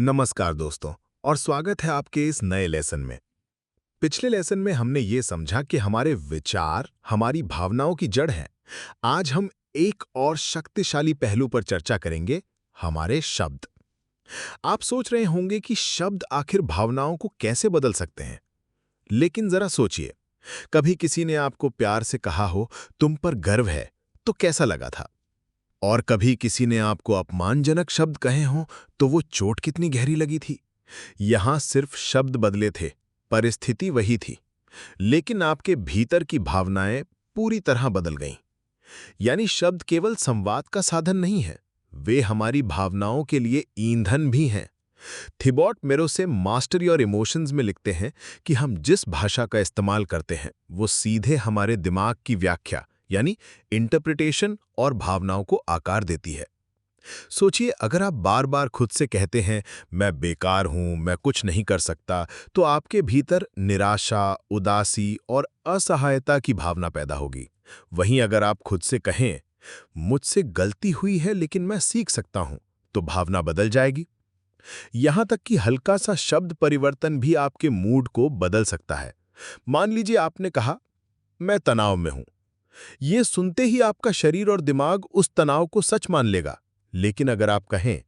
नमस्कार दोस्तों और स्वागत है आपके इस नए लेसन में। पिछले लेसन में हमने ये समझा कि हमारे विचार हमारी भावनाओं की जड़ हैं। आज हम एक और शक्तिशाली पहलू पर चर्चा करेंगे, हमारे शब्द। आप सोच रहे होंगे कि शब्द आखिर भावनाओं को कैसे बदल सकते हैं। लेकिन जरा सोचिए, कभी किसी ने आपको प्यार से कहा हो, तुम पर गर्व है, तो कैसा लगा था? और कभी किसी ने आपको अपमानजनक शब्द कहे हों, तो वो चोट कितनी गहरी लगी थी। यहां सिर्फ शब्द बदले थे, परिस्थिति वही थी, लेकिन आपके भीतर की भावनाएं पूरी तरह बदल गईं। यानी शब्द केवल संवाद का साधन नहीं है, वे हमारी भावनाओं के लिए ईंधन भी हैं। थिबॉट मेरोसे मास्टरी और इमोशंस में लिखते हैं कि हम जिस भाषा का इस्तेमाल करते हैं, वो सीधे हमारे दिमाग की व्याख्या यानी इंटरप्रिटेशन और भावनाओं को आकार देती है। सोचिए, अगर आप बार बार खुद से कहते हैं, मैं बेकार हूं, मैं कुछ नहीं कर सकता, तो आपके भीतर निराशा, उदासी और असहायता की भावना पैदा होगी। वहीं अगर आप खुद से कहें, मुझसे गलती हुई है लेकिन मैं सीख सकता हूं, तो भावना बदल जाएगी। यहां तक कि हल्का सा शब्द परिवर्तन भी आपके मूड को बदल सकता है। मान लीजिए आपने कहा, मैं तनाव में हूं। ये सुनते ही आपका शरीर और दिमाग उस तनाव को सच मान लेगा। लेकिन अगर आप कहें,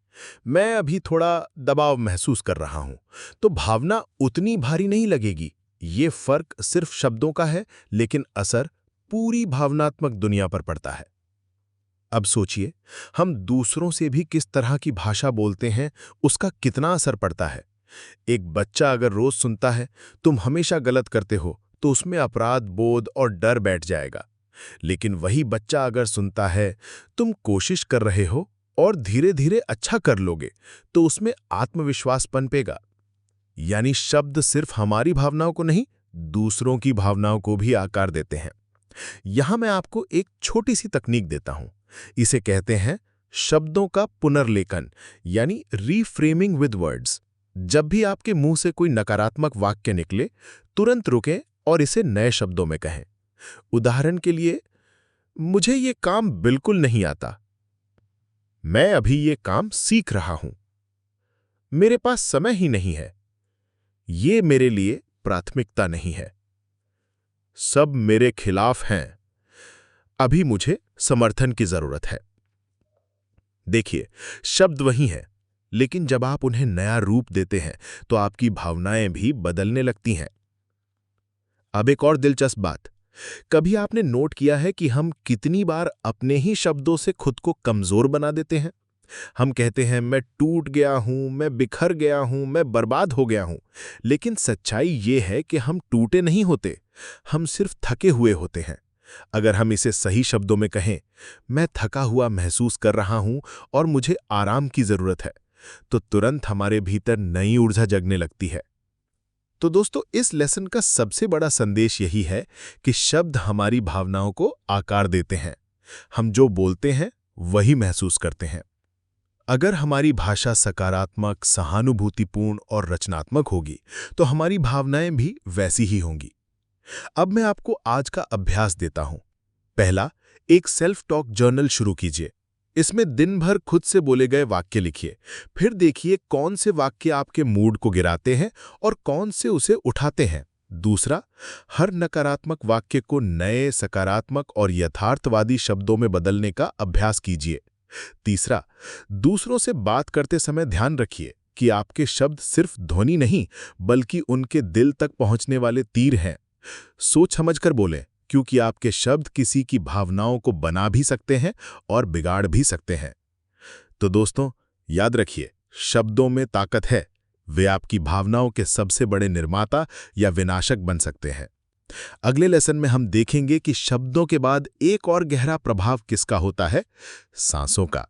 मैं अभी थोड़ा दबाव महसूस कर रहा हूं, तो भावना उतनी भारी नहीं लगेगी। ये फर्क सिर्फ शब्दों का है, लेकिन असर पूरी भावनात्मक दुनिया पर पड़ता है। अब सोचिए, हम दूसरों से भी किस तरह की भाषा बोलते हैं, उसका कितना असर पड़ता है। एक बच्चा अगर रोज सुनता है, तुम हमेशा गलत करते हो, तो उसमें अपराध बोध और डर बैठ जाएगा। लेकिन वही बच्चा अगर सुनता है, तुम कोशिश कर रहे हो और धीरे धीरे अच्छा कर लोगे, तो उसमें आत्मविश्वास पनपेगा। यानी शब्द सिर्फ हमारी भावनाओं को नहीं, दूसरों की भावनाओं को भी आकार देते हैं। यहां मैं आपको एक छोटी सी तकनीक देता हूं। इसे कहते हैं शब्दों का पुनर्लेखन, यानी रीफ्रेमिंग विद वर्ड्स। जब भी आपके मुंह से कोई नकारात्मक वाक्य निकले, तुरंत रुकें और इसे नए शब्दों में कहें। उदाहरण के लिए, मुझे ये काम बिल्कुल नहीं आता, मैं अभी ये काम सीख रहा हूं, मेरे पास समय ही नहीं है, ये मेरे लिए प्राथमिकता नहीं है, सब मेरे खिलाफ हैं, अभी मुझे समर्थन की जरूरत है। देखिए, शब्द वही हैं, लेकिन जब आप उन्हें नया रूप देते हैं, तो आपकी भावनाएं भी बदलने लगती हैं। अब एक और दिलचस्प बात, कभी आपने नोट किया है कि हम कितनी बार अपने ही शब्दों से खुद को कमजोर बना देते हैं? हम कहते हैं, मैं टूट गया हूं, मैं बिखर गया हूं, मैं बर्बाद हो गया हूं। लेकिन सच्चाई ये है कि हम टूटे नहीं होते, हम सिर्फ थके हुए होते हैं। अगर हम इसे सही शब्दों में कहें, मैं थका हुआ महसूस कर रहा हूं और मुझे आराम की जरूरत है, तो तुरंत हमारे भीतर नई ऊर्जा जगने लगती है। तो दोस्तों, इस लेसन का सबसे बड़ा संदेश यही है कि शब्द हमारी भावनाओं को आकार देते हैं। हम जो बोलते हैं, वही महसूस करते हैं। अगर हमारी भाषा सकारात्मक, सहानुभूतिपूर्ण और रचनात्मक होगी, तो हमारी भावनाएं भी वैसी ही होंगी। अब मैं आपको आज का अभ्यास देता हूं। पहला, एक सेल्फ टॉक जर्नल शुरू कीजिए। इसमें दिन भर खुद से बोले गए वाक्य लिखिए। फिर देखिए कौन से वाक्य आपके मूड को गिराते हैं और कौन से उसे उठाते हैं। दूसरा, हर नकारात्मक वाक्य को नए, सकारात्मक और यथार्थवादी शब्दों में बदलने का अभ्यास कीजिए। तीसरा, दूसरों से बात करते समय ध्यान रखिए कि आपके शब्द सिर्फ ध्वनि नहीं, बल्कि उनके दिल तक पहुंचने वाले तीर हैं। सोच समझकर बोलें, क्योंकि आपके शब्द किसी की भावनाओं को बना भी सकते हैं और बिगाड़ भी सकते हैं। तो दोस्तों, याद रखिए, शब्दों में ताकत है। वे आपकी भावनाओं के सबसे बड़े निर्माता या विनाशक बन सकते हैं। अगले लेसन में हम देखेंगे कि शब्दों के बाद एक और गहरा प्रभाव किसका होता है, सांसों का।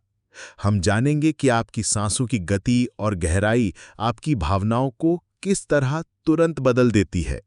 हम जानेंगे कि आपकी सांसों की गति और गहराई आपकी भावनाओं को किस तरह तुरंत बदल देती है।